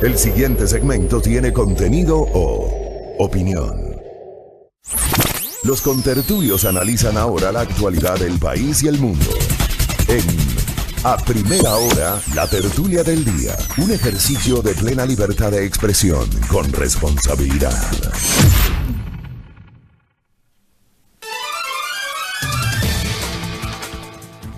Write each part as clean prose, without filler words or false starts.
El siguiente segmento tiene contenido o opinión. Los contertulios analizan ahora la actualidad del país y el mundo. En A Primera Hora, la tertulia del día. Un ejercicio de plena libertad de expresión con responsabilidad.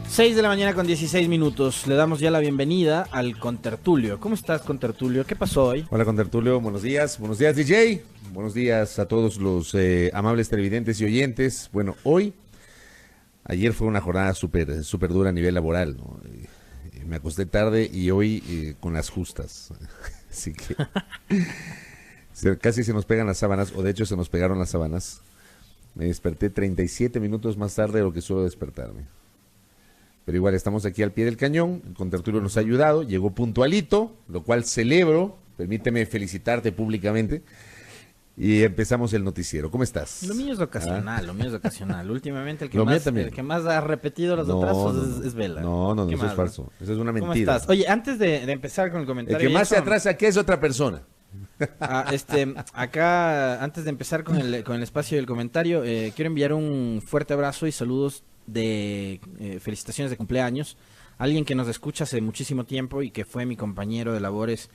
6 de la mañana con 16 minutos. Le damos ya la bienvenida al contertulio. ¿Cómo estás, contertulio? ¿Qué pasó hoy? Hola, contertulio. Buenos días. Buenos días, DJ. Buenos días a todos los amables televidentes y oyentes. Bueno, ayer fue una jornada súper dura a nivel laboral, ¿no? Me acosté tarde y hoy con las justas. Así que casi se nos pegan las sábanas, o de hecho se nos pegaron las sábanas. Me desperté 37 minutos más tarde de lo que suelo despertarme. Pero igual estamos aquí al pie del cañón, el contertulio nos ha ayudado, llegó puntualito, lo cual celebro, permíteme felicitarte públicamente, y empezamos el noticiero. ¿Cómo estás? Lo mío es ocasional, lo mío es ocasional. Últimamente el que más ha repetido los atrasos es Vela. No, eso es falso, eso es una mentira. ¿Cómo estás? Oye, antes de empezar con el comentario... El que más se atrasa aquí es otra persona. Acá, antes de empezar con el espacio del comentario, quiero enviar un fuerte abrazo y saludos de felicitaciones de cumpleaños a alguien que nos escucha hace muchísimo tiempo y que fue mi compañero de labores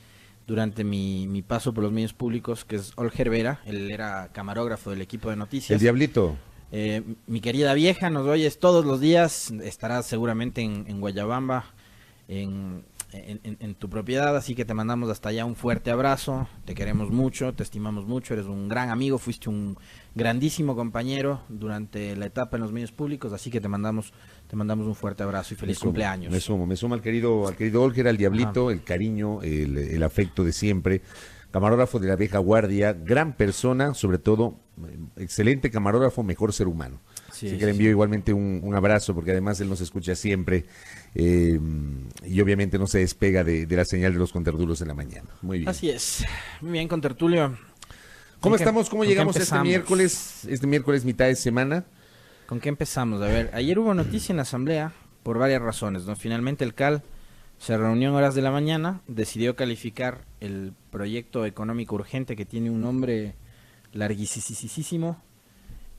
durante mi paso por los medios públicos, que es Olger Vera. Él era camarógrafo del equipo de noticias. El Diablito. Mi querida vieja, nos oyes todos los días, estarás seguramente en Guayabamba, en tu propiedad, así que te mandamos hasta allá un fuerte abrazo, te queremos mucho, te estimamos mucho, eres un gran amigo, fuiste un grandísimo compañero durante la etapa en los medios públicos, así que te mandamos un fuerte abrazo y feliz cumpleaños. Me sumo al querido Olger, al Diablito, el cariño, el afecto de siempre, camarógrafo de la vieja guardia, gran persona, sobre todo, excelente camarógrafo, mejor ser humano. Sí, así que le envío igualmente un abrazo, porque además él nos escucha siempre y obviamente no se despega de la señal de los contertulios en la mañana. Muy bien. Así es. Muy bien, contertulio. ¿Cómo estamos? ¿Cómo llegamos este miércoles mitad de semana? ¿Con qué empezamos? A ver, ayer hubo noticia en la asamblea por varias razones, ¿no? Finalmente el CAL se reunió en horas de la mañana, decidió calificar el proyecto económico urgente, que tiene un nombre larguísimo,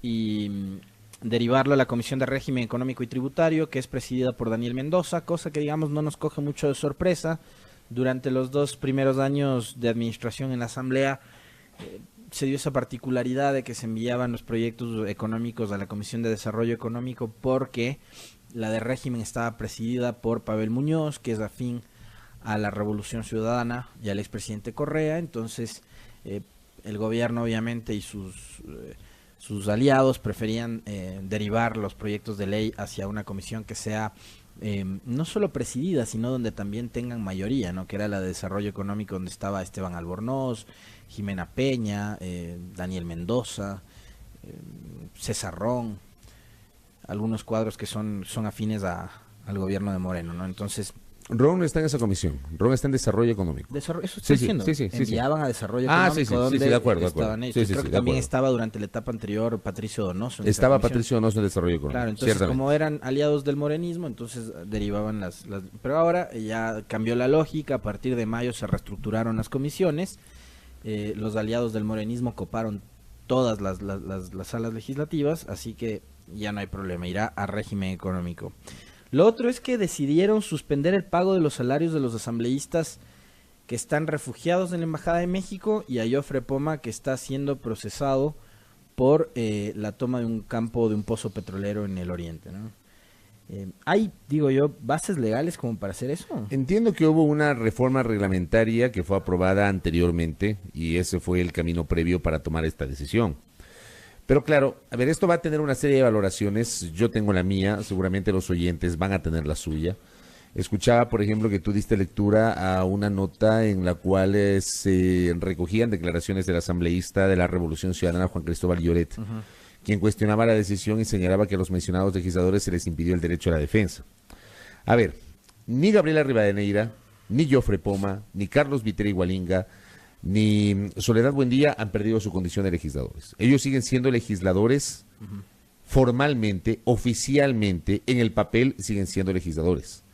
y derivarlo a la Comisión de Régimen Económico y Tributario, que es presidida por Daniel Mendoza, cosa que, digamos, no nos coge mucho de sorpresa. Durante los 2 primeros años de administración en la Asamblea se dio esa particularidad de que se enviaban los proyectos económicos a la Comisión de Desarrollo Económico, porque la de régimen estaba presidida por Pavel Muñoz, que es afín a la Revolución Ciudadana y al expresidente Correa. Entonces el gobierno, obviamente, y sus aliados preferían derivar los proyectos de ley hacia una comisión que sea no solo presidida, sino donde también tengan mayoría, ¿no? Que era la de Desarrollo Económico, donde estaba Esteban Albornoz, Jimena Peña, Daniel Mendoza, César Ron, algunos cuadros que son afines al gobierno de Moreno, ¿no? Entonces, Ron está en esa comisión. Ron está en Desarrollo Económico. Eso estoy diciendo. Enviaban a Desarrollo Económico, donde de acuerdo. Creo que también estaba durante la etapa anterior Patricio Donoso. Estaba Patricio Donoso en Desarrollo Económico. Claro, entonces como eran aliados del morenismo, entonces derivaban las... Pero ahora ya cambió la lógica. A partir de mayo se reestructuraron las comisiones. Los aliados del morenismo coparon todas las salas legislativas, así que ya no hay problema. Irá a régimen económico. Lo otro es que decidieron suspender el pago de los salarios de los asambleístas que están refugiados en la Embajada de México, y a Jofre Poma, que está siendo procesado por la toma de un campo, de un pozo petrolero en el oriente, ¿no? ¿Hay, digo yo, bases legales como para hacer eso? Entiendo que hubo una reforma reglamentaria que fue aprobada anteriormente y ese fue el camino previo para tomar esta decisión. Pero claro, a ver, esto va a tener una serie de valoraciones. Yo tengo la mía, seguramente los oyentes van a tener la suya. Escuchaba, por ejemplo, que tú diste lectura a una nota en la cual se recogían declaraciones del asambleísta de la Revolución Ciudadana, Juan Cristóbal Lloret, quien cuestionaba la decisión y señalaba que a los mencionados legisladores se les impidió el derecho a la defensa. A ver, ni Gabriela Rivadeneira, ni Jofre Poma, ni Carlos Viteri Gualinga, ni Soledad Buendía han perdido su condición de legisladores. Ellos siguen siendo legisladores formalmente, oficialmente, en el papel siguen siendo legisladores.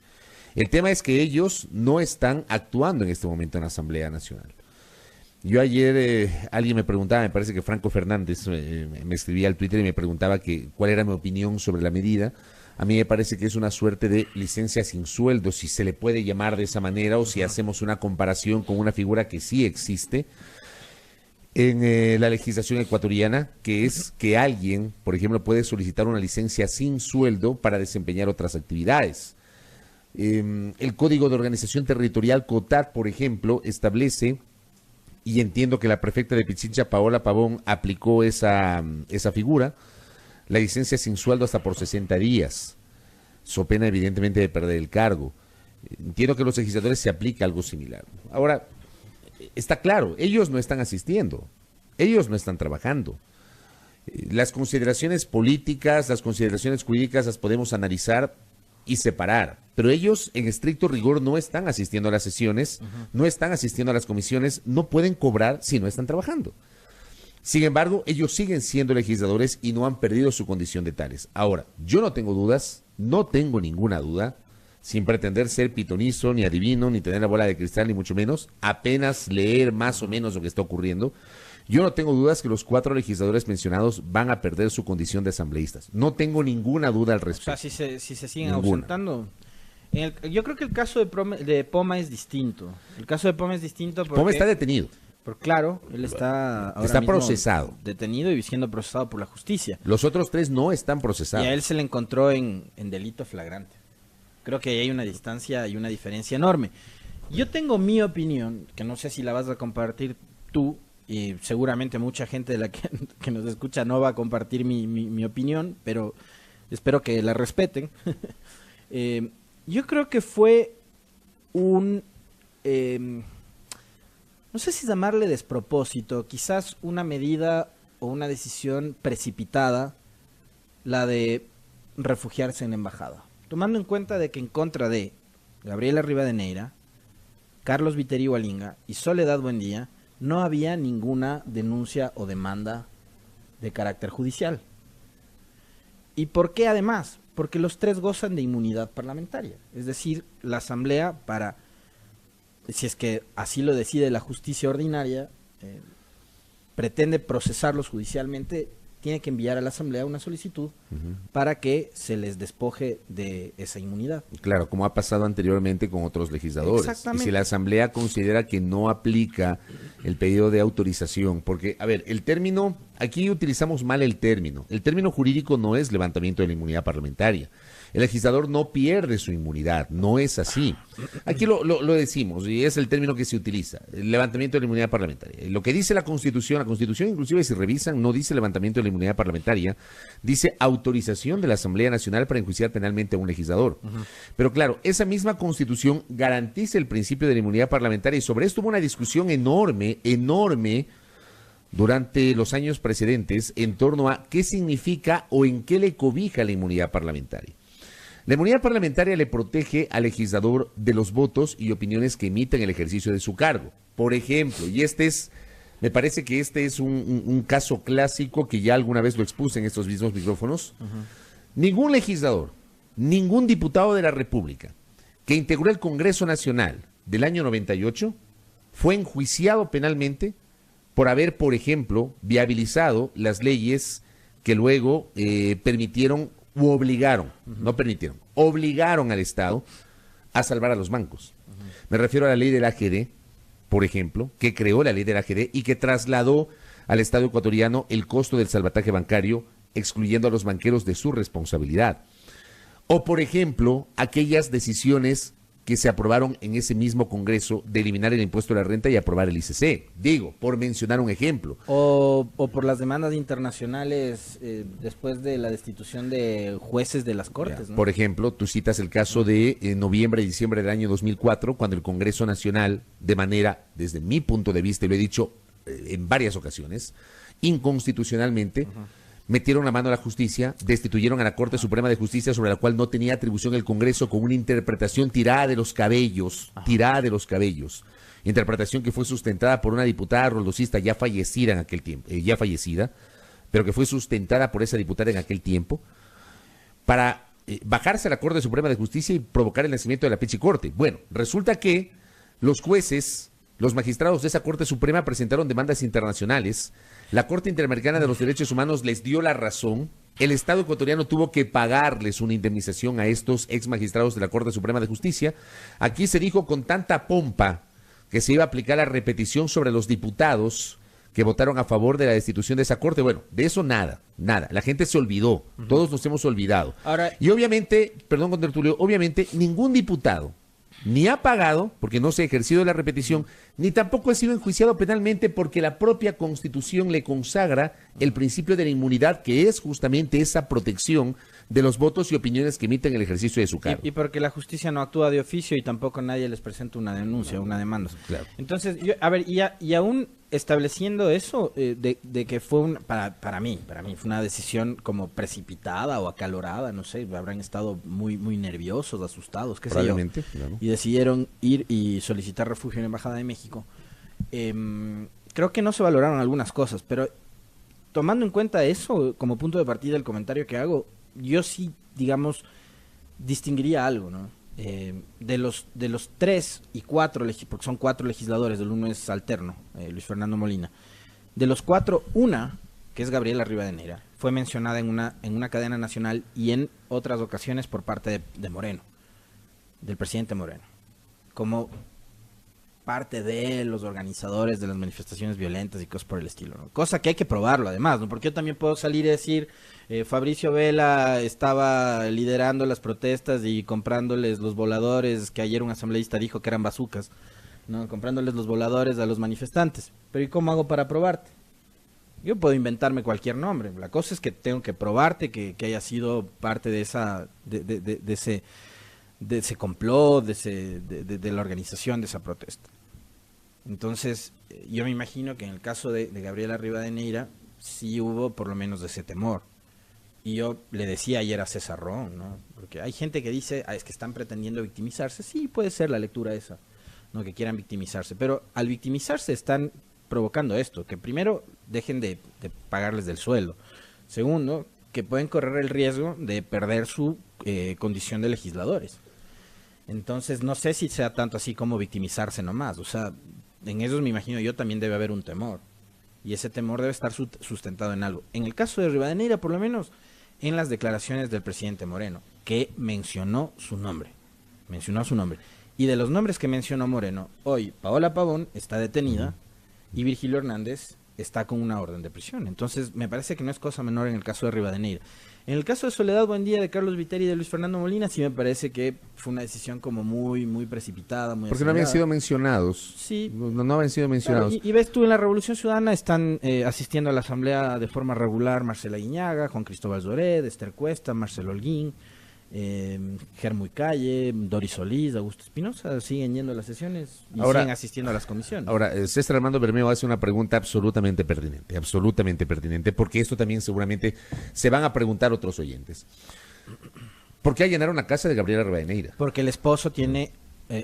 El tema es que ellos no están actuando en este momento en la Asamblea Nacional. Yo ayer, alguien me preguntaba, me parece que Franco Fernández me escribía al Twitter y me preguntaba cuál era mi opinión sobre la medida. A mí me parece que es una suerte de licencia sin sueldo, si se le puede llamar de esa manera, o si hacemos una comparación con una figura que sí existe en la legislación ecuatoriana, que es que alguien, por ejemplo, puede solicitar una licencia sin sueldo para desempeñar otras actividades. El Código de Organización Territorial COTAT, por ejemplo, establece, y entiendo que la prefecta de Pichincha, Paola Pavón, aplicó esa figura, la licencia sin sueldo hasta por 60 días, so pena evidentemente de perder el cargo. Entiendo que a los legisladores se aplica algo similar. Ahora, está claro, ellos no están asistiendo, ellos no están trabajando. Las consideraciones políticas, las consideraciones jurídicas las podemos analizar y separar, pero ellos en estricto rigor no están asistiendo a las sesiones, no están asistiendo a las comisiones, no pueden cobrar si no están trabajando. Sin embargo, ellos siguen siendo legisladores y no han perdido su condición de tales. Ahora, yo no tengo dudas, no tengo ninguna duda, sin pretender ser pitonizo, ni adivino, ni tener la bola de cristal, ni mucho menos, apenas leer más o menos lo que está ocurriendo. Yo no tengo dudas que los 4 legisladores mencionados van a perder su condición de asambleístas. No tengo ninguna duda al respecto. O sea, si se siguen ausentando. Yo creo que el caso de Poma es distinto. El caso de Poma es distinto porque... Poma está detenido. Pero claro, él está ahora está mismo procesado. Detenido y siendo procesado por la justicia. Los otros 3 no están procesados. Y a él se le encontró en delito flagrante. Creo que ahí hay una distancia y una diferencia enorme. Yo tengo mi opinión, que no sé si la vas a compartir tú, y seguramente mucha gente de la que nos escucha no va a compartir mi opinión, pero espero que la respeten. Yo creo que fue un... no sé si llamarle despropósito, quizás una medida o una decisión precipitada, la de refugiarse en la embajada. Tomando en cuenta de que en contra de Gabriela Rivadeneira, Carlos Viteri Hualinga y Soledad Buendía no había ninguna denuncia o demanda de carácter judicial. ¿Y por qué además? Porque los 3 gozan de inmunidad parlamentaria. Es decir, la Asamblea, para, si es que así lo decide la justicia ordinaria, pretende procesarlos judicialmente, tiene que enviar a la Asamblea una solicitud para que se les despoje de esa inmunidad. Claro, como ha pasado anteriormente con otros legisladores. Exactamente. Y si la Asamblea considera que no aplica el pedido de autorización, porque, a ver, el término, aquí utilizamos mal el término jurídico no es levantamiento de la inmunidad parlamentaria. El legislador no pierde su inmunidad, no es así. Aquí lo decimos, y es el término que se utiliza, el levantamiento de la inmunidad parlamentaria. Lo que dice la Constitución inclusive si revisan, no dice levantamiento de la inmunidad parlamentaria, dice autorización de la Asamblea Nacional para enjuiciar penalmente a un legislador. Pero claro, esa misma Constitución garantiza el principio de la inmunidad parlamentaria y sobre esto hubo una discusión enorme durante los años precedentes en torno a qué significa o en qué le cobija la inmunidad parlamentaria. La inmunidad parlamentaria le protege al legislador de los votos y opiniones que emite en el ejercicio de su cargo. Por ejemplo, y me parece que este es un caso clásico que ya alguna vez lo expuse en estos mismos micrófonos. Ningún legislador, ningún diputado de la República que integró el Congreso Nacional del año 98 fue enjuiciado penalmente por haber, por ejemplo, viabilizado las leyes que luego permitieron u obligaron, no permitieron, obligaron al Estado a salvar a los bancos. Me refiero a la ley del AGD, por ejemplo, que creó la ley del AGD y que trasladó al Estado ecuatoriano el costo del salvataje bancario, excluyendo a los banqueros de su responsabilidad. O, por ejemplo, aquellas decisiones que se aprobaron en ese mismo Congreso de eliminar el impuesto a la renta y aprobar el ICC. Digo, por mencionar un ejemplo. O por las demandas internacionales después de la destitución de jueces de las Cortes, ¿no? Por ejemplo, tú citas el caso de noviembre y diciembre del año 2004, cuando el Congreso Nacional, de manera, desde mi punto de vista, y lo he dicho en varias ocasiones, inconstitucionalmente, metieron la mano a la justicia, destituyeron a la Corte Suprema de Justicia, sobre la cual no tenía atribución el Congreso, con una interpretación tirada de los cabellos, interpretación que fue sustentada por una diputada roldosista ya fallecida en aquel tiempo, pero que fue sustentada por esa diputada en aquel tiempo, para bajarse a la Corte Suprema de Justicia y provocar el nacimiento de la Pichicorte. Bueno, resulta que los jueces, los magistrados de esa Corte Suprema presentaron demandas internacionales. La Corte Interamericana de los Derechos Humanos les dio la razón. El Estado ecuatoriano tuvo que pagarles una indemnización a estos ex magistrados de la Corte Suprema de Justicia. Aquí se dijo con tanta pompa que se iba a aplicar la repetición sobre los diputados que votaron a favor de la destitución de esa corte. Bueno, de eso nada. La gente se olvidó. Todos nos hemos olvidado. Ahora, y obviamente, perdón, contertulio, obviamente ningún diputado ni ha pagado, porque no se ha ejercido la repetición, ni tampoco ha sido enjuiciado penalmente porque la propia Constitución le consagra el principio de la inmunidad, que es justamente esa protección de los votos y opiniones que emiten el ejercicio de su cargo. Y porque la justicia no actúa de oficio y tampoco nadie les presenta una denuncia, una demanda. Claro. Entonces, y aún estableciendo eso, de que fue para mí fue una decisión como precipitada o acalorada, no sé, habrán estado muy nerviosos, asustados, qué sé yo. Probablemente, claro. Y decidieron ir y solicitar refugio en la Embajada de México. Creo que no se valoraron algunas cosas, pero tomando en cuenta eso como punto de partida del comentario que hago, yo sí, digamos, distinguiría algo, ¿no? De los 3 y 4, porque son 4 legisladores, el uno es alterno, Luis Fernando Molina. De los 4, una, que es Gabriela Rivadeneira, fue mencionada en una cadena nacional y en otras ocasiones por parte de Moreno, del presidente Moreno, como parte de los organizadores de las manifestaciones violentas y cosas por el estilo, ¿no? Cosa que hay que probarlo además, ¿no? Porque yo también puedo salir y decir, Fabricio Vela estaba liderando las protestas y comprándoles los voladores, que ayer un asambleísta dijo que eran bazucas, ¿no? Comprándoles los voladores a los manifestantes. Pero ¿y cómo hago para probarte? Yo puedo inventarme cualquier nombre. La cosa es que tengo que probarte que haya sido parte de ese complot, de la organización de esa protesta. Entonces, yo me imagino que en el caso de Gabriela Rivadeneira sí hubo por lo menos de ese temor. Y yo le decía ayer a César Ron, ¿no? Porque hay gente que dice, es que están pretendiendo victimizarse. Sí, puede ser la lectura esa, ¿no? Que quieran victimizarse. Pero al victimizarse están provocando esto, que primero dejen de pagarles del sueldo. Segundo, que pueden correr el riesgo de perder su condición de legisladores. Entonces, no sé si sea tanto así como victimizarse nomás. O sea, en eso me imagino yo también debe haber un temor. Y ese temor debe estar sustentado en algo. En el caso de Rivadeneira, por lo menos, en las declaraciones del presidente Moreno, que mencionó su nombre. Y de los nombres que mencionó Moreno, hoy Paola Pavón está detenida y Virgilio Hernández está con una orden de prisión. Entonces, me parece que no es cosa menor en el caso de Rivadeneira. En el caso de Soledad Buendía, de Carlos Viteri y de Luis Fernando Molina, sí me parece que fue una decisión como muy precipitada, muy porque no habían sido mencionados. Sí. No habían sido mencionados. Claro, y ves tú, en la Revolución Ciudadana están asistiendo a la asamblea de forma regular Marcela Guiñaga, Juan Cristóbal Zoret, Esther Cuesta, Marcelo Holguín, Germuy Calle, Doris Solís, Augusto Espinosa, siguen yendo a las sesiones y siguen asistiendo a las comisiones. Ahora, César Armando Bermeo hace una pregunta absolutamente pertinente, porque esto también seguramente se van a preguntar otros oyentes. ¿Por qué allanaron la casa de Gabriela Rivadeneira? Porque el esposo tiene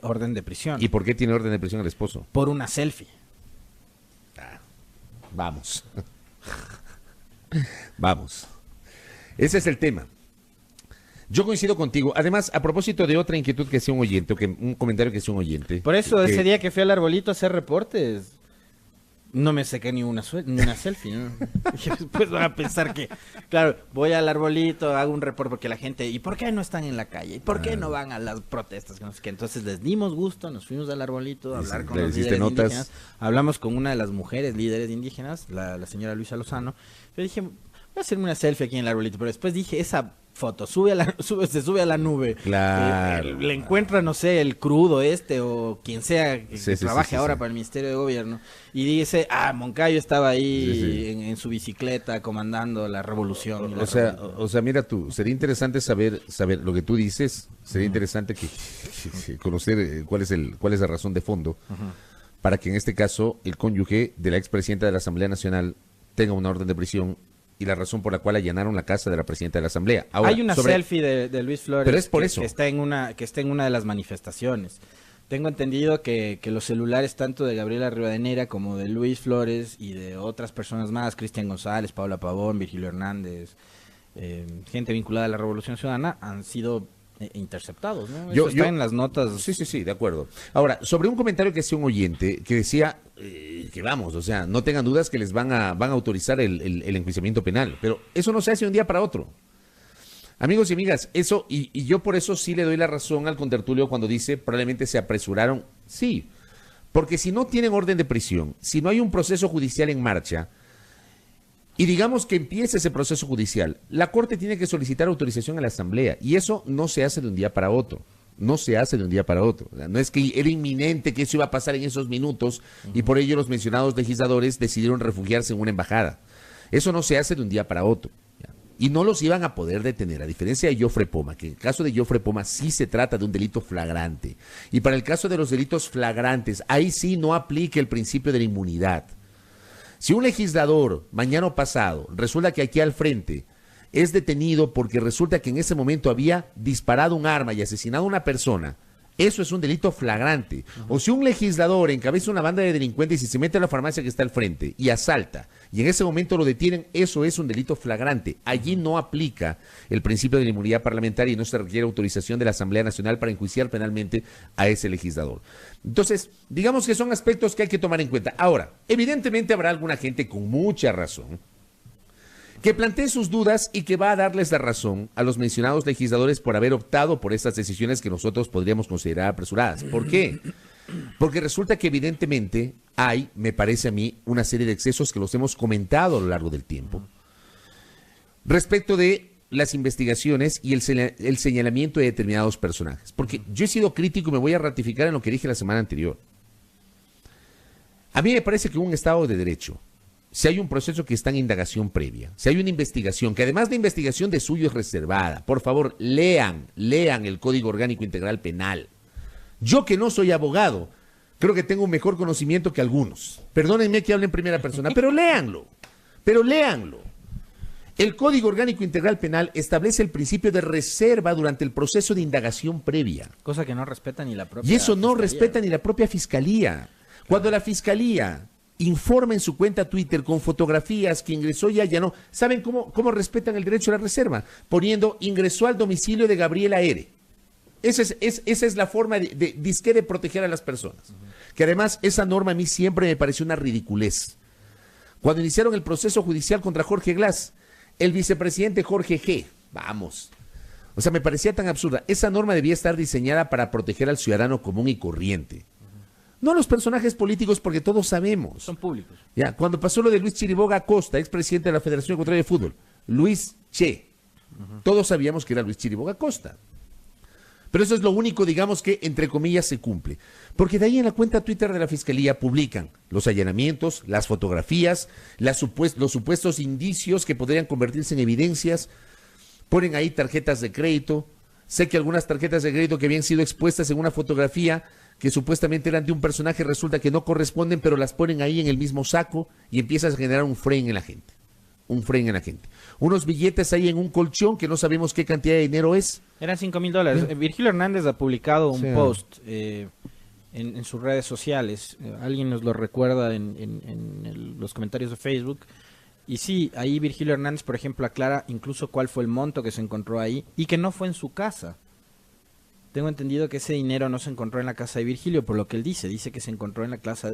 orden de prisión. ¿Y por qué tiene orden de prisión el esposo? Por una selfie. Vamos. Vamos. Ese es el tema. Yo coincido contigo. Además, a propósito de otra inquietud que hacía un oyente, un comentario que hacía un oyente. Por eso, ese día que fui al arbolito a hacer reportes, no me saqué ni una selfie, ¿no? Y después van a pensar que, claro, voy al arbolito, hago un reporte porque la gente, ¿y por qué no están en la calle? ¿Y por qué no van a las protestas? Que no sé qué. Entonces les dimos gusto, nos fuimos al arbolito a hablar con los líderes indígenas. Hablamos con una de las mujeres líderes indígenas, la señora Luisa Lozano. Yo dije, voy a hacerme una selfie aquí en el arbolito, pero después dije, esa foto se sube a la nube. Claro. Le encuentra, no sé, el crudo o quien sea que trabaje ahora para el Ministerio de Gobierno y dice, Moncayo estaba ahí en su bicicleta comandando la revolución. O sea, mira tú, sería interesante saber lo que tú dices, sería interesante que conocer cuál es la razón de fondo para que en este caso el cónyuge de la expresidenta de la Asamblea Nacional tenga una orden de prisión y la razón por la cual allanaron la casa de la presidenta de la Asamblea. Ahora, hay una selfie de Luis Flores, pero es por eso. Que está en una de las manifestaciones. Tengo entendido que los celulares tanto de Gabriela Rivadeneira como de Luis Flores y de otras personas más, Cristian González, Paola Pavón, Virgilio Hernández, gente vinculada a la Revolución Ciudadana han sido interceptados, ¿no? Yo- Eso está yo- en las notas. Sí, de acuerdo. Ahora, sobre un comentario que hacía un oyente que decía que vamos, o sea, no tengan dudas que les van a autorizar el enjuiciamiento penal, pero eso no se hace de un día para otro. Amigos y amigas, eso, y yo por eso sí le doy la razón al contertulio cuando dice probablemente se apresuraron. Sí, porque si no tienen orden de prisión, si no hay un proceso judicial en marcha, y digamos que empiece ese proceso judicial, la Corte tiene que solicitar autorización a la Asamblea, y eso no se hace de un día para otro. No se hace de un día para otro. O sea, no es que era inminente que eso iba a pasar en esos minutos y por ello los mencionados legisladores decidieron refugiarse en una embajada. Eso no se hace de un día para otro. ¿Ya? Y no los iban a poder detener, a diferencia de Jofre Poma, que en el caso de Jofre Poma sí se trata de un delito flagrante. Y para el caso de los delitos flagrantes, ahí sí no aplica el principio de la inmunidad. Si un legislador, mañana o pasado, resulta que aquí al frente es detenido porque resulta que en ese momento había disparado un arma y asesinado a una persona, eso es un delito flagrante. O si un legislador encabeza una banda de delincuentes y se mete a la farmacia que está al frente y asalta, y en ese momento lo detienen, eso es un delito flagrante. Allí no aplica el principio de la inmunidad parlamentaria y no se requiere autorización de la Asamblea Nacional para enjuiciar penalmente a ese legislador. Entonces, digamos que son aspectos que hay que tomar en cuenta. Ahora, evidentemente habrá alguna gente con mucha razón que plantee sus dudas y que va a darles la razón a los mencionados legisladores por haber optado por estas decisiones que nosotros podríamos considerar apresuradas. ¿Por qué? Porque resulta que evidentemente hay, me parece a mí, una serie de excesos que los hemos comentado a lo largo del tiempo respecto de las investigaciones y el señalamiento de determinados personajes. Porque yo he sido crítico y me voy a ratificar en lo que dije la semana anterior. A mí me parece que un Estado de Derecho, si hay un proceso que está en indagación previa, si hay una investigación, que además de investigación de suyo es reservada, por favor, lean el Código Orgánico Integral Penal. Yo que no soy abogado, creo que tengo un mejor conocimiento que algunos. Perdónenme que hable en primera persona, pero léanlo. El Código Orgánico Integral Penal establece el principio de reserva durante el proceso de indagación previa. Cosa que no respeta ni la propia Y eso no Fiscalía. respeta ni la propia Fiscalía. Cuando la Fiscalía informa en su cuenta Twitter con fotografías que ingresó y allanó, ¿saben cómo respetan el derecho a la reserva? Poniendo ingresó al domicilio de Gabriela R. Esa es la forma de proteger a las personas. Que además esa norma a mí siempre me pareció una ridiculez. Cuando iniciaron el proceso judicial contra Jorge Glass, el vicepresidente Jorge G. Vamos. O sea, me parecía tan absurda. Esa norma debía estar diseñada para proteger al ciudadano común y corriente. No a los personajes políticos, porque todos sabemos. Son públicos. Ya, cuando pasó lo de Luis Chiriboga Acosta, expresidente de la Federación Ecuatoriana de Fútbol, Luis Che, todos sabíamos que era Luis Chiriboga Acosta. Pero eso es lo único, digamos, que entre comillas se cumple. Porque de ahí en la cuenta Twitter de la Fiscalía publican los allanamientos, las fotografías, los supuestos indicios que podrían convertirse en evidencias, ponen ahí tarjetas de crédito. Sé que algunas tarjetas de crédito que habían sido expuestas en una fotografía que supuestamente eran de un personaje, resulta que no corresponden, pero las ponen ahí en el mismo saco y empiezas a generar un frame en la gente. Unos billetes ahí en un colchón que no sabemos qué cantidad de dinero es. Eran $5,000. Virgilio Hernández ha publicado un post en sus redes sociales. Alguien nos lo recuerda en los comentarios de Facebook. Y sí, ahí Virgilio Hernández, por ejemplo, aclara incluso cuál fue el monto que se encontró ahí y que no fue en su casa. Tengo entendido que ese dinero no se encontró en la casa de Virgilio, por lo que él dice que se encontró en la casa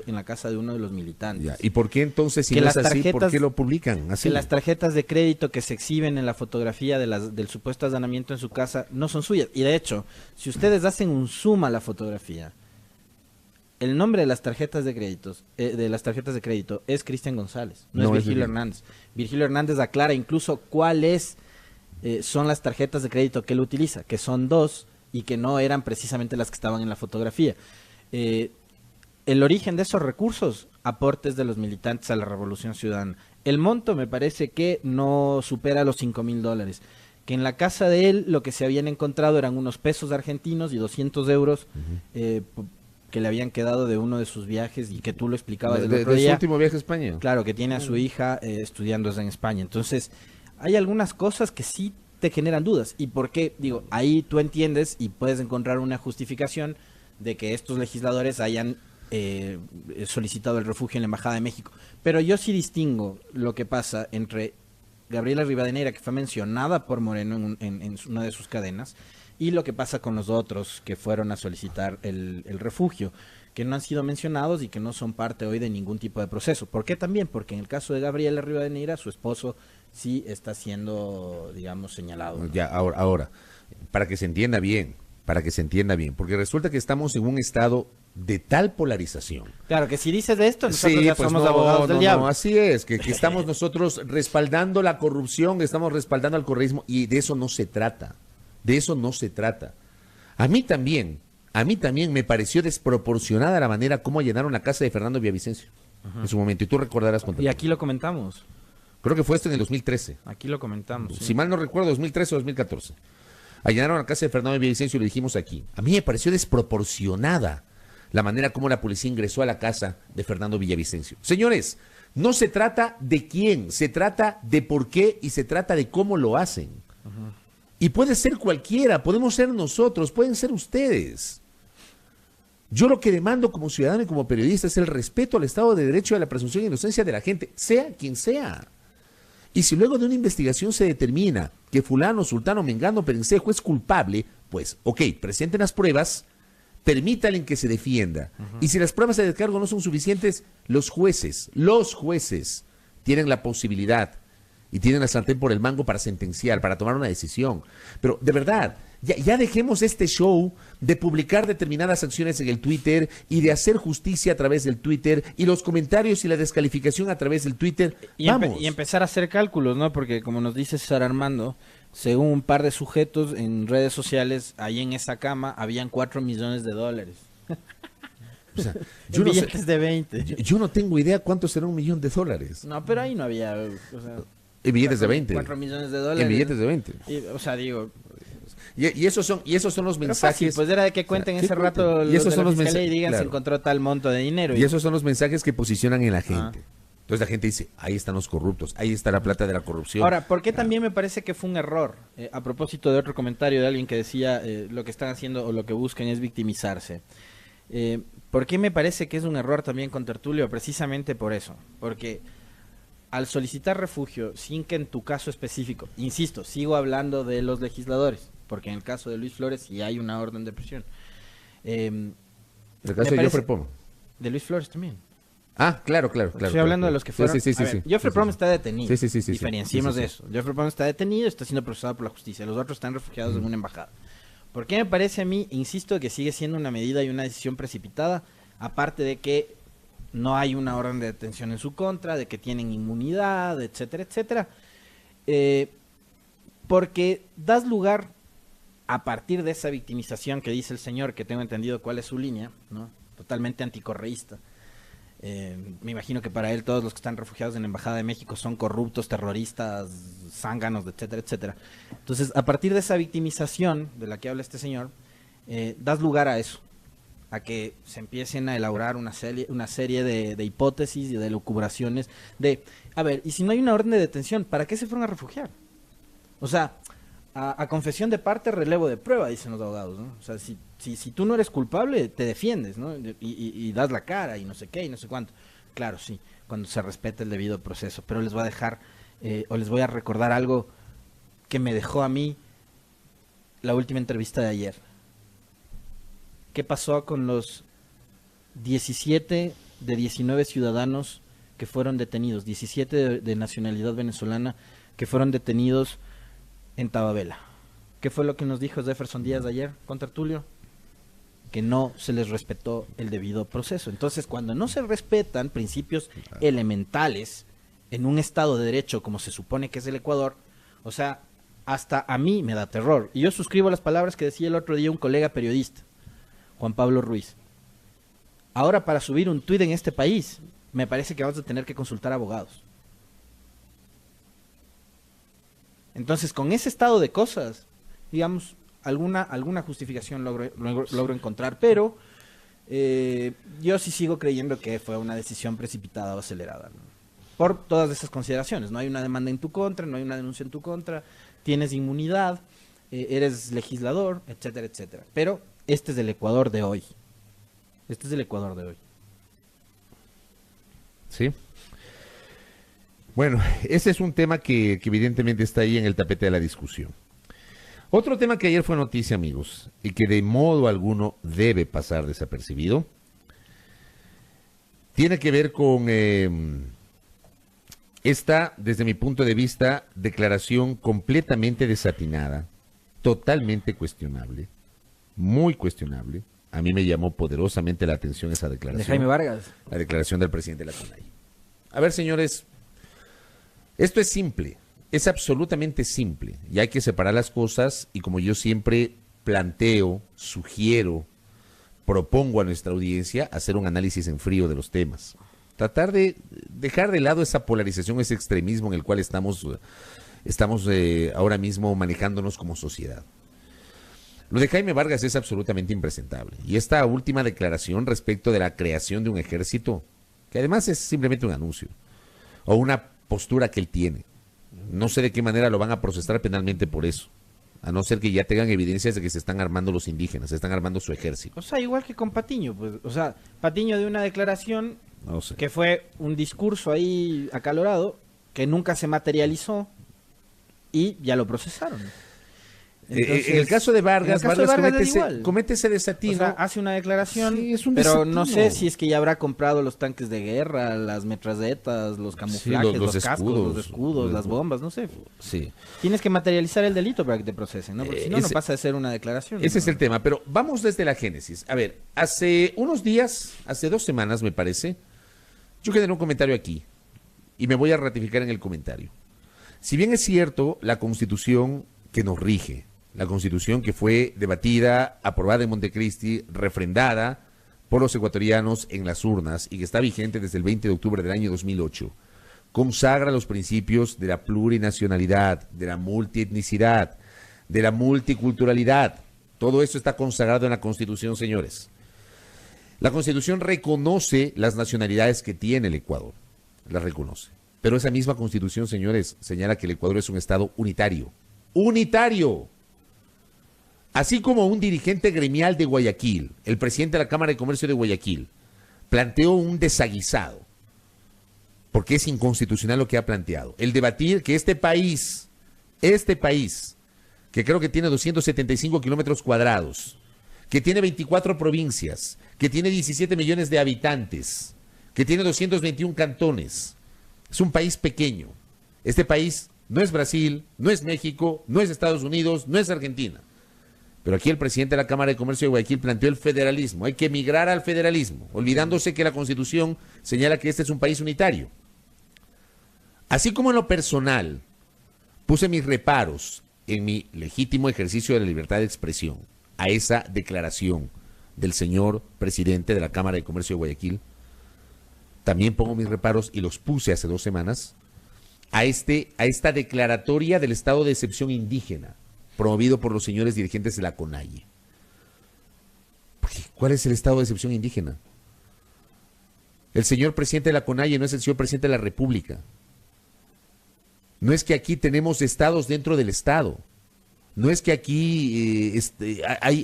de uno de los militantes. Ya. ¿Y por qué entonces, si Que no las es así, por tarjetas- qué lo publican así? Que las tarjetas de crédito que se exhiben en la fotografía del supuesto allanamiento en su casa no son suyas. Y de hecho, si ustedes hacen un zoom a la fotografía, el nombre de las tarjetas de crédito es Cristian González, no es Virgilio Hernández. Virgilio Hernández aclara incluso cuáles son las tarjetas de crédito que él utiliza, que son 2 y que no eran precisamente las que estaban en la fotografía. El origen de esos recursos, aportes de los militantes a la Revolución Ciudadana. El monto me parece que no supera los $5,000. Que en la casa de él lo que se habían encontrado eran unos pesos argentinos y 200 euros que le habían quedado de uno de sus viajes y que tú lo explicabas el otro de su día. último viaje a España. Claro, que tiene a su hija estudiando en España. Entonces, hay algunas cosas que sí te generan dudas. ¿Y por qué? Digo, ahí tú entiendes y puedes encontrar una justificación de que estos legisladores hayan solicitado el refugio en la Embajada de México. Pero yo sí distingo lo que pasa entre Gabriela Rivadeneira, que fue mencionada por Moreno en una de sus cadenas, y lo que pasa con los otros que fueron a solicitar el refugio, que no han sido mencionados y que no son parte hoy de ningún tipo de proceso. ¿Por qué también? Porque en el caso de Gabriela Rivadeneira, su esposo sí está siendo, digamos, señalado, ¿no? Ya, ahora, para que se entienda bien, porque resulta que estamos en un estado de tal polarización. Claro, que si dices de esto, nosotros Sí, ya pues somos no, abogados del no, diablo. no, así es, que estamos nosotros respaldando la corrupción, estamos respaldando al correísmo, y de eso no se trata, A mí también me pareció desproporcionada la manera como allanaron la casa de Fernando Villavicencio en su momento, y tú recordarás cuando. Y aquí lo comentamos, Creo que fue esto en el 2013. aquí lo comentamos. Si mal no recuerdo, 2013 o 2014. Allanaron la casa de Fernando Villavicencio y lo dijimos aquí. A mí me pareció desproporcionada la manera como la policía ingresó a la casa de Fernando Villavicencio. Señores, no se trata de quién, se trata de por qué y se trata de cómo lo hacen. Y puede ser cualquiera, podemos ser nosotros, pueden ser ustedes. Yo lo que demando como ciudadano y como periodista es el respeto al Estado de Derecho y a la presunción de inocencia de la gente, sea quien sea. Y si luego de una investigación se determina que fulano, sultano, mengano, perencejo es culpable, pues, ok, presenten las pruebas, permítanle que se defienda. Y si las pruebas de descargo no son suficientes, los jueces tienen la posibilidad y tienen la sartén por el mango para sentenciar, para tomar una decisión. Pero de verdad, ya dejemos este show de publicar determinadas acciones en el Twitter y de hacer justicia a través del Twitter y los comentarios y la descalificación a través del Twitter. Y empezar a hacer cálculos, ¿no? Porque como nos dice César Armando, según un par de sujetos en redes sociales, ahí en esa cama habían $4 millones. O sea, Yo billetes de 20. Yo no tengo idea cuánto será $1 millón. No, pero ahí no había, o sea, En billetes de 20. $4 millones. En billetes de 20. O sea, digo, Y esos son los pero mensajes. fácil, pues era de que cuenten ¿Qué ese cuenten? rato Y esos los de son la los fiscalía y mensajes, digan claro. se encontró tal monto de dinero. Y esos son los mensajes que posicionan en la gente. Entonces la gente dice, ahí están los corruptos, ahí está la plata de la corrupción. Ahora, ¿por qué también me parece que fue un error? A propósito de otro comentario de alguien que decía lo que están haciendo o lo que buscan es victimizarse. ¿Por qué me parece que es un error también con Tertulio? Precisamente por eso. Porque al solicitar refugio, sin que en tu caso específico, insisto, sigo hablando de los legisladores, porque en el caso de Luis Flores sí hay una orden de prisión. El caso de Jofre Poma. De Luis Flores también. Ah, claro. Estoy hablando de los que fueron. Sí. Jofre Poma está detenido. Sí. Diferenciemos Sí. de eso. Jofre Poma está detenido, está siendo procesado por la justicia. Los otros están refugiados en una embajada. ¿Por qué me parece a mí, insisto, que sigue siendo una medida y una decisión precipitada? Aparte de que no hay una orden de detención en su contra, de que tienen inmunidad, etcétera, etcétera. Porque das lugar, a partir de esa victimización que dice el señor, que tengo entendido cuál es su línea, ¿no? Totalmente anticorreísta. Me imagino que para él todos los que están refugiados en la Embajada de México son corruptos, terroristas, zánganos, etcétera, etcétera. Entonces, a partir de esa victimización de la que habla este señor, das lugar a eso, a que se empiecen a elaborar una serie de hipótesis y de lucubraciones de, a ver, y si no hay una orden de detención, ¿para qué se fueron a refugiar? O sea, a confesión de parte, relevo de prueba, dicen los abogados, ¿no? O sea, si tú no eres culpable, te defiendes, ¿no? Y das la cara y no sé qué y no sé cuánto. Claro, sí, cuando se respete el debido proceso. Pero les voy a dejar, o les voy a recordar algo que me dejó a mí la última entrevista de ayer. ¿Qué pasó con los 17 de 19 ciudadanos que fueron detenidos? 17 de nacionalidad venezolana que fueron detenidos en Tababela. ¿Qué fue lo que nos dijo Jefferson Díaz ayer con Tertulio? Que no se les respetó el debido proceso. Entonces, cuando no se respetan principios elementales en un Estado de Derecho como se supone que es el Ecuador, o sea, hasta a mí me da terror. Y yo suscribo las palabras que decía el otro día un colega periodista, Juan Pablo Ruiz. Ahora, para subir un tuit en este país, me parece que vamos a tener que consultar abogados. Entonces, con ese estado de cosas, digamos, alguna justificación logro encontrar, pero yo sí sigo creyendo que fue una decisión precipitada o acelerada, ¿no? Por todas esas consideraciones. No hay una demanda en tu contra, no hay una denuncia en tu contra, tienes inmunidad, eres legislador, etcétera, etcétera. Pero este es el Ecuador de hoy. Sí. Bueno, ese es un tema que evidentemente está ahí en el tapete de la discusión. Otro tema que ayer fue noticia, amigos, y que de modo alguno debe pasar desapercibido, tiene que ver con esta, desde mi punto de vista, declaración completamente desatinada, totalmente cuestionable, muy cuestionable. A mí me llamó poderosamente la atención esa declaración. De Jaime Vargas. La declaración del presidente de la CONAIE. A ver, señores, esto es simple, es absolutamente simple, y hay que separar las cosas, y como yo siempre planteo, sugiero, propongo a nuestra audiencia hacer un análisis en frío de los temas. Tratar de dejar de lado esa polarización, ese extremismo en el cual estamos ahora mismo manejándonos como sociedad. Lo de Jaime Vargas es absolutamente impresentable. Y esta última declaración respecto de la creación de un ejército, que además es simplemente un anuncio, o una postura que él tiene. No sé de qué manera lo van a procesar penalmente por eso. A no ser que ya tengan evidencias de que se están armando los indígenas, se están armando su ejército. O sea, igual que con Patiño, pues. O sea, Patiño de una declaración No sé. que fue un discurso ahí acalorado, que nunca se materializó y ya lo procesaron. Entonces, en el caso de Vargas, en el caso de Vargas comete ese desatino. O sea, hace una declaración, Sí, es un pero desatino. no sé si es que ya habrá comprado los tanques de guerra, las metralletas, los camuflajes, los los cascos, escudos, los escudos, las bombas, no sé. Sí. Tienes que materializar el delito para que te procesen, ¿no? Porque si no, no ese- pasa de ser una declaración. Ese ¿no? es el tema, pero vamos desde la génesis. A ver, hace unos días, hace 2 semanas me parece, yo generé un comentario aquí y me voy a ratificar en el comentario. Si bien es cierto, la Constitución que nos rige, la Constitución que fue debatida, aprobada en Montecristi, refrendada por los ecuatorianos en las urnas y que está vigente desde el 20 de octubre del año 2008, consagra los principios de la plurinacionalidad, de la multietnicidad, de la multiculturalidad. Todo esto está consagrado en la Constitución, señores. La Constitución reconoce las nacionalidades que tiene el Ecuador, las reconoce. Pero esa misma Constitución, señores, señala que el Ecuador es un Estado unitario. ¡Unitario! Así como un dirigente gremial de Guayaquil, el presidente de la Cámara de Comercio de Guayaquil, planteó un desaguisado, porque es inconstitucional lo que ha planteado. El debatir que este país, que creo que tiene 275 kilómetros cuadrados, que tiene 24 provincias, que tiene 17 millones de habitantes, que tiene 221 cantones, es un país pequeño. Este país no es Brasil, no es México, no es Estados Unidos, no es Argentina. Pero aquí el presidente de la Cámara de Comercio de Guayaquil planteó el federalismo. Hay que migrar al federalismo, olvidándose que la Constitución señala que este es un país unitario. Así como en lo personal puse mis reparos en mi legítimo ejercicio de la libertad de expresión a esa declaración del señor presidente de la Cámara de Comercio de Guayaquil, también pongo mis reparos y los puse hace 2 semanas a esta declaratoria del estado de excepción indígena promovido por los señores dirigentes de la CONAIE. Porque, ¿cuál es el estado de excepción indígena? El señor presidente de la CONAIE no es el señor presidente de la República. No es que aquí tenemos estados dentro del estado. No es que aquí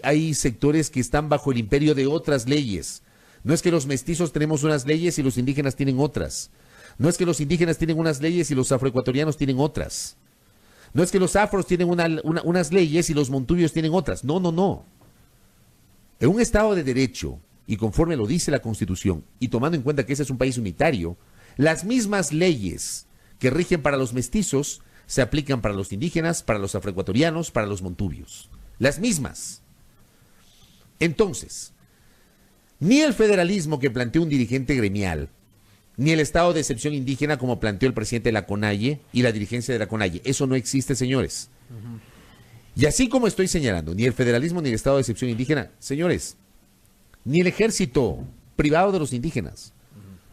hay sectores que están bajo el imperio de otras leyes. No es que los mestizos tenemos unas leyes y los indígenas tienen otras. No es que los indígenas tienen unas leyes y los afroecuatorianos tienen otras. No es que los afros tienen unas leyes y los montubios tienen otras. No, no, no. En un Estado de Derecho, y conforme lo dice la Constitución, y tomando en cuenta que ese es un país unitario, las mismas leyes que rigen para los mestizos se aplican para los indígenas, para los afroecuatorianos, para los montubios. Las mismas. Entonces, ni el federalismo que planteó un dirigente gremial, ni el estado de excepción indígena como planteó el presidente de la CONAIE y la dirigencia de la CONAIE. Eso no existe, señores. Y así como estoy señalando, ni el federalismo ni el estado de excepción indígena, señores, ni el ejército privado de los indígenas.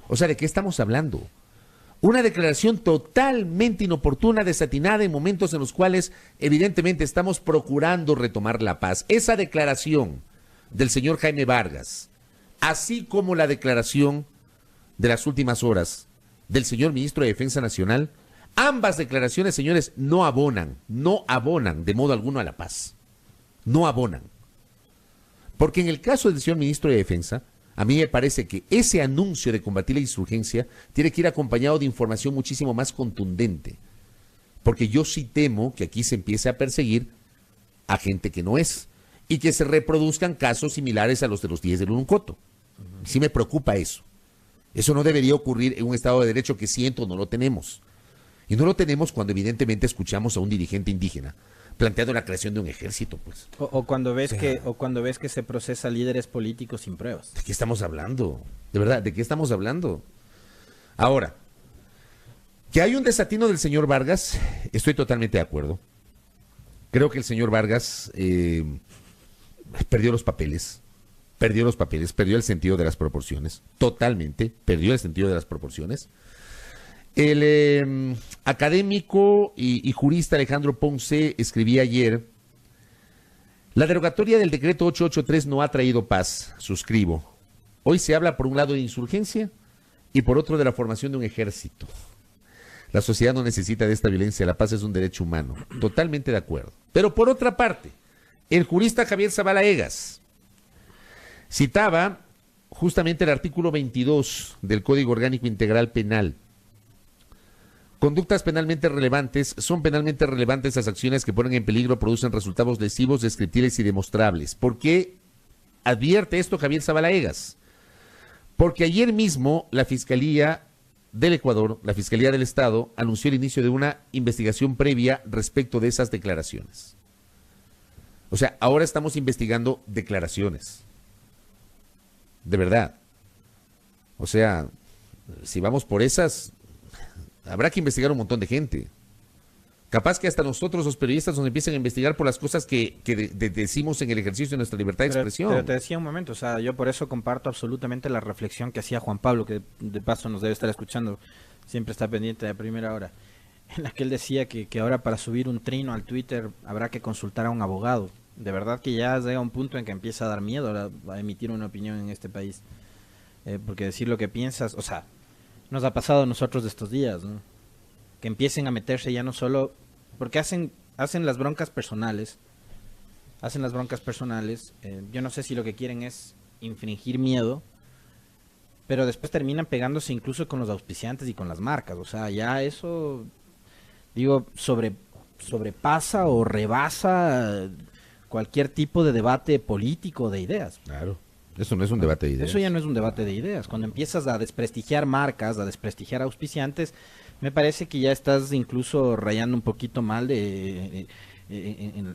O sea, ¿de qué estamos hablando? Una declaración totalmente inoportuna, desatinada en momentos en los cuales evidentemente estamos procurando retomar la paz. Esa declaración del señor Jaime Vargas, así como la declaración de las últimas horas del señor ministro de Defensa Nacional, ambas declaraciones, señores, no abonan de modo alguno a la paz. No abonan. Porque en el caso del señor ministro de Defensa, A mí me parece que ese anuncio de combatir la insurgencia tiene que ir acompañado de información muchísimo más contundente. Porque yo sí temo que aquí se empiece a perseguir a gente que no es y que se reproduzcan casos similares a los de los 10 del Uruncoto. Sí me preocupa eso. Eso no debería ocurrir en un Estado de Derecho que siento no lo tenemos. Y no lo tenemos cuando evidentemente escuchamos a un dirigente indígena planteando la creación de un ejército, pues. O cuando ves que se procesa líderes políticos sin pruebas. ¿De qué estamos hablando? De verdad, ¿de qué estamos hablando? Ahora, que hay un desatino del señor Vargas, estoy totalmente de acuerdo. Creo que el señor Vargas perdió los papeles, perdió el sentido de las proporciones, totalmente, perdió el sentido de las proporciones. El académico y jurista Alejandro Ponce escribía ayer: la derogatoria del decreto 883 no ha traído paz, suscribo. Hoy se habla por un lado de insurgencia y por otro de la formación de un ejército. La sociedad no necesita de esta violencia, la paz es un derecho humano. Totalmente de acuerdo. Pero por otra parte, el jurista Javier Zavala Egas citaba justamente el artículo 22 del Código Orgánico Integral Penal. Conductas penalmente relevantes son penalmente relevantes las acciones que ponen en peligro o producen resultados lesivos, descriptibles y demostrables. ¿Por qué advierte esto Javier Zavala Egas? Porque ayer mismo la Fiscalía del Ecuador, la Fiscalía del Estado, anunció el inicio de una investigación previa respecto de esas declaraciones. O sea, ahora estamos investigando declaraciones. De verdad. O sea, si vamos por esas, habrá que investigar un montón de gente. Capaz que hasta nosotros los periodistas nos empiecen a investigar por las cosas que decimos en el ejercicio de nuestra libertad de expresión. Pero te decía un momento, o sea, yo por eso comparto absolutamente la reflexión que hacía Juan Pablo, que de paso nos debe estar escuchando, siempre está pendiente de primera hora, en la que él decía que ahora para subir un trino al Twitter habrá que consultar a un abogado. De verdad que ya llega un punto en que empieza a dar miedo a emitir una opinión en este país. Porque decir lo que piensas, o sea, nos ha pasado a nosotros de estos días, ¿no? Que empiecen a meterse ya no solo porque hacen las broncas personales, yo no sé si lo que quieren es infringir miedo, pero después terminan pegándose incluso con los auspiciantes y con las marcas, o sea, ya eso, digo, sobrepasa o rebasa cualquier tipo de debate político de ideas. Claro. Eso no es un debate de ideas. Eso ya no es un debate de ideas. Cuando empiezas a desprestigiar marcas, a desprestigiar auspiciantes, me parece que ya estás incluso rayando un poquito mal en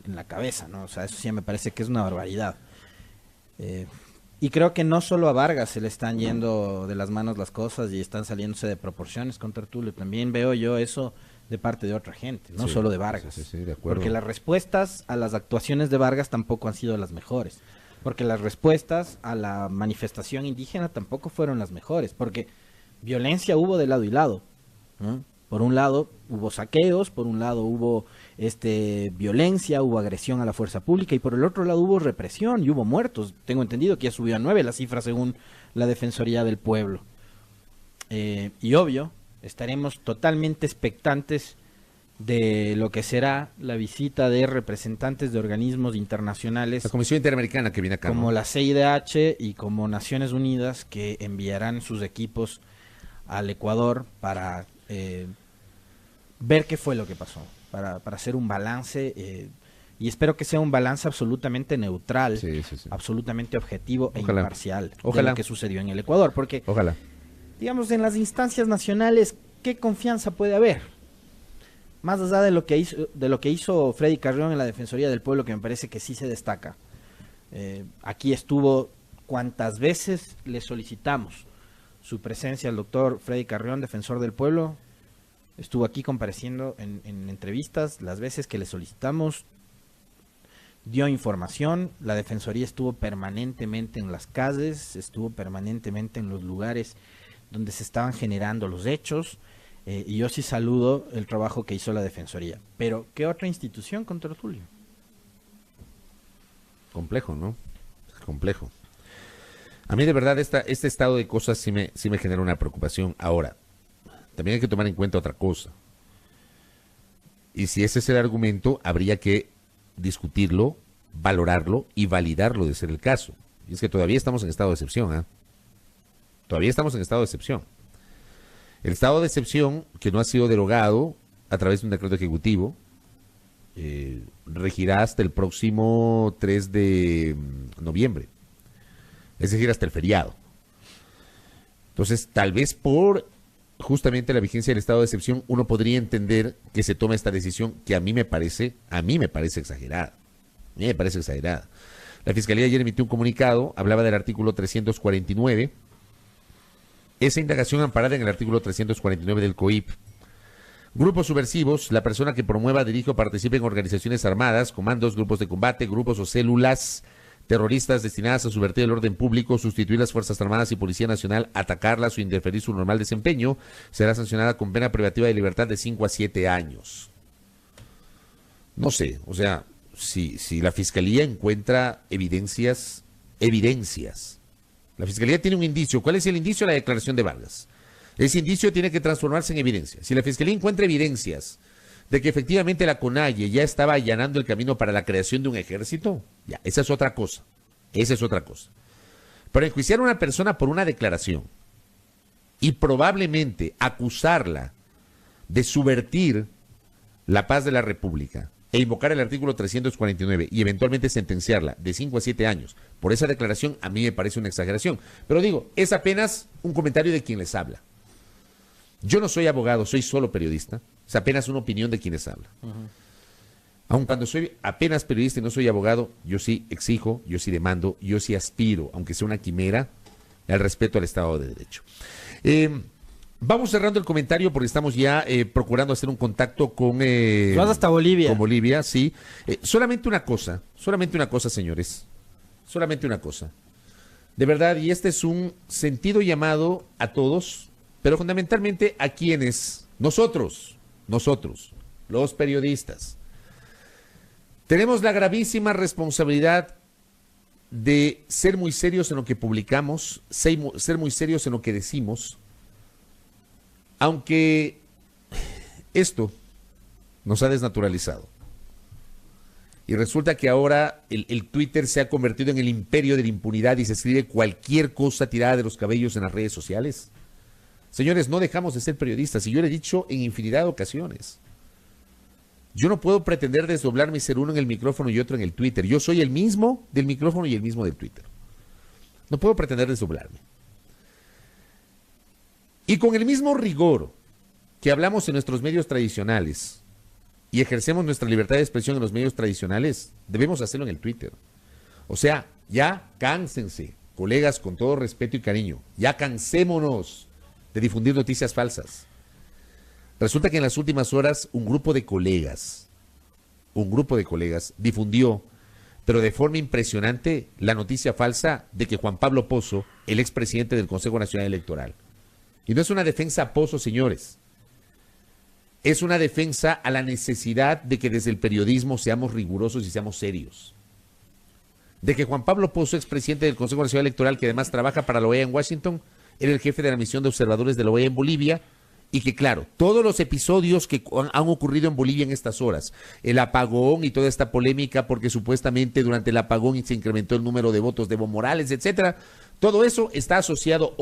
la cabeza, ¿no? O sea, eso sí me parece que es una barbaridad. Y creo que no solo a Vargas se le están yendo de las manos las cosas y están saliéndose de proporciones con Tertulio. También veo yo eso de parte de otra gente, no solo de Vargas. Sí, de acuerdo. Porque las respuestas a las actuaciones de Vargas tampoco han sido las mejores. Porque las respuestas a la manifestación indígena tampoco fueron las mejores, porque violencia hubo de lado y lado, ¿no? Por un lado hubo saqueos, por un lado hubo violencia, hubo agresión a la fuerza pública y por el otro lado hubo represión y hubo muertos. Tengo entendido que ya subió a 9 la cifra según la Defensoría del Pueblo. Y obvio, estaremos totalmente expectantes de lo que será la visita de representantes de organismos internacionales. La Comisión Interamericana que viene acá. Como la CIDH y como Naciones Unidas, que enviarán sus equipos al Ecuador para ver qué fue lo que pasó, para hacer un balance, y espero que sea un balance absolutamente neutral, absolutamente objetivo e imparcial de lo que sucedió en el Ecuador, porque, digamos, en las instancias nacionales, ¿qué confianza puede haber? Más allá de lo que hizo Freddy Carrión en la Defensoría del Pueblo, que me parece que sí se destaca. Aquí estuvo cuantas veces le solicitamos su presencia al doctor Freddy Carrión, defensor del pueblo. Estuvo aquí compareciendo en entrevistas, las veces que le solicitamos, dio información. La Defensoría estuvo permanentemente en las calles, estuvo permanentemente en los lugares donde se estaban generando los hechos. Y yo sí saludo el trabajo que hizo la Defensoría. Pero, ¿qué otra institución con Tertulio? Complejo, ¿no? Complejo. A mí de verdad este estado de cosas sí me genera una preocupación. Ahora, también hay que tomar en cuenta otra cosa. Y si ese es el argumento, habría que discutirlo, valorarlo y validarlo de ser el caso. Y es que todavía estamos en estado de excepción, ¿eh? Todavía estamos en estado de excepción. El estado de excepción, que no ha sido derogado a través de un decreto ejecutivo, regirá hasta el próximo 3 de noviembre. Es decir, hasta el feriado. Entonces, tal vez por justamente la vigencia del estado de excepción, uno podría entender que se tome esta decisión que a mí me parece exagerada. A mí me parece exagerada. La Fiscalía ayer emitió un comunicado, hablaba del artículo 349. Esa indagación amparada en el artículo 349 del COIP. Grupos subversivos, la persona que promueva, dirige o participe en organizaciones armadas, comandos, grupos de combate, grupos o células terroristas destinadas a subvertir el orden público, sustituir las Fuerzas Armadas y Policía Nacional, atacarlas o interferir su normal desempeño, será sancionada con pena privativa de libertad de 5 a 7 años. No sé, o sea, si la Fiscalía encuentra evidencias, la Fiscalía tiene un indicio. ¿Cuál es el indicio? La declaración de Vargas. Ese indicio tiene que transformarse en evidencia. Si la Fiscalía encuentra evidencias de que efectivamente la CONAIE ya estaba allanando el camino para la creación de un ejército, ya, esa es otra cosa. Pero enjuiciar a una persona por una declaración y probablemente acusarla de subvertir la paz de la República e invocar el artículo 349 y eventualmente sentenciarla de 5 a 7 años por esa declaración, a mí me parece una exageración. Pero digo, es apenas un comentario de quien les habla. Yo no soy abogado, soy solo periodista. Es apenas una opinión de quienes hablan. Aun cuando soy apenas periodista y no soy abogado, yo sí exijo, yo sí demando, yo sí aspiro, aunque sea una quimera, al respeto al Estado de Derecho. Vamos cerrando el comentario porque estamos ya procurando hacer un contacto con... Vas hasta Bolivia. Con Bolivia, sí. Solamente una cosa, señores. Solamente una cosa. De verdad, y este es un sentido llamado a todos, pero fundamentalmente a quienes, nosotros, los periodistas, tenemos la gravísima responsabilidad de ser muy serios en lo que publicamos, ser muy serios en lo que decimos, aunque esto nos ha desnaturalizado. Y resulta que ahora el Twitter se ha convertido en el imperio de la impunidad y se escribe cualquier cosa tirada de los cabellos en las redes sociales. Señores, no dejamos de ser periodistas, y yo lo he dicho en infinidad de ocasiones. Yo no puedo pretender desdoblarme y ser uno en el micrófono y otro en el Twitter. Yo soy el mismo del micrófono y el mismo del Twitter. No puedo pretender desdoblarme. Y con el mismo rigor que hablamos en nuestros medios tradicionales y ejercemos nuestra libertad de expresión en los medios tradicionales, debemos hacerlo en el Twitter. O sea, ya cánsense, colegas, con todo respeto y cariño, ya cansémonos de difundir noticias falsas. Resulta que en las últimas horas un grupo de colegas difundió, pero de forma impresionante, la noticia falsa de que Juan Pablo Pozo, el expresidente del Consejo Nacional Electoral, y no es una defensa a Pozo, señores, es una defensa a la necesidad de que desde el periodismo seamos rigurosos y seamos serios. De que Juan Pablo Pozo, expresidente del Consejo Nacional Electoral, que además trabaja para la OEA en Washington, era el jefe de la misión de observadores de la OEA en Bolivia, y que claro, todos los episodios que han ocurrido en Bolivia en estas horas, el apagón y toda esta polémica porque supuestamente durante el apagón se incrementó el número de votos de Evo Morales, etcétera, todo eso está asociado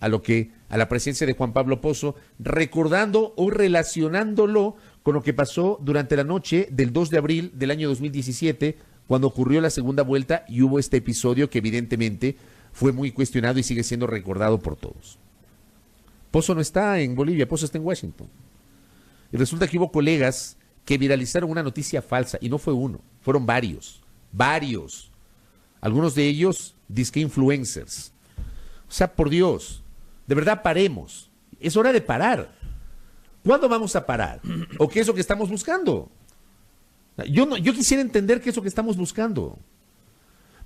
a la presencia de Juan Pablo Pozo, recordando o relacionándolo con lo que pasó durante la noche del 2 de abril del año 2017, cuando ocurrió la segunda vuelta y hubo este episodio que evidentemente fue muy cuestionado y sigue siendo recordado por todos. Pozo no está en Bolivia, Pozo está en Washington. Y resulta que hubo colegas que viralizaron una noticia falsa, y no fue uno, fueron varios. Algunos de ellos disque influencers. O sea, por Dios, de verdad paremos. Es hora de parar. ¿Cuándo vamos a parar? ¿O qué es lo que estamos buscando? Yo quisiera entender qué es lo que estamos buscando.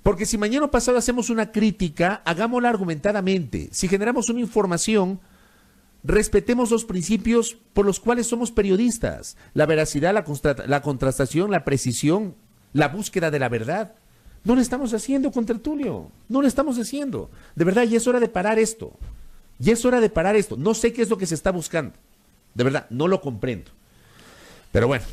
Porque si mañana o pasado hacemos una crítica, hagámosla argumentadamente. Si generamos una información, respetemos los principios por los cuales somos periodistas. La veracidad, la contrastación, la precisión, la búsqueda de la verdad. No lo estamos haciendo, contertulio. No lo estamos haciendo. De verdad, ya es hora de parar esto. No sé qué es lo que se está buscando. De verdad, no lo comprendo. Pero bueno,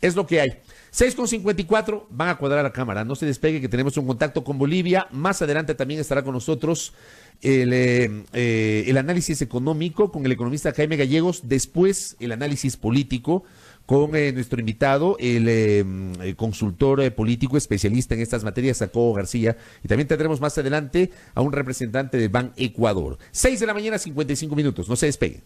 es lo que hay. 6:54, van a cuadrar la cámara, no se despegue que tenemos un contacto con Bolivia. Más adelante también estará con nosotros el análisis económico con el economista Jaime Gallegos, después el análisis político con nuestro invitado, el consultor político especialista en estas materias, Jacobo García, y también tendremos más adelante a un representante de Ban Ecuador. 6 de la mañana, 55 minutos, no se despegue.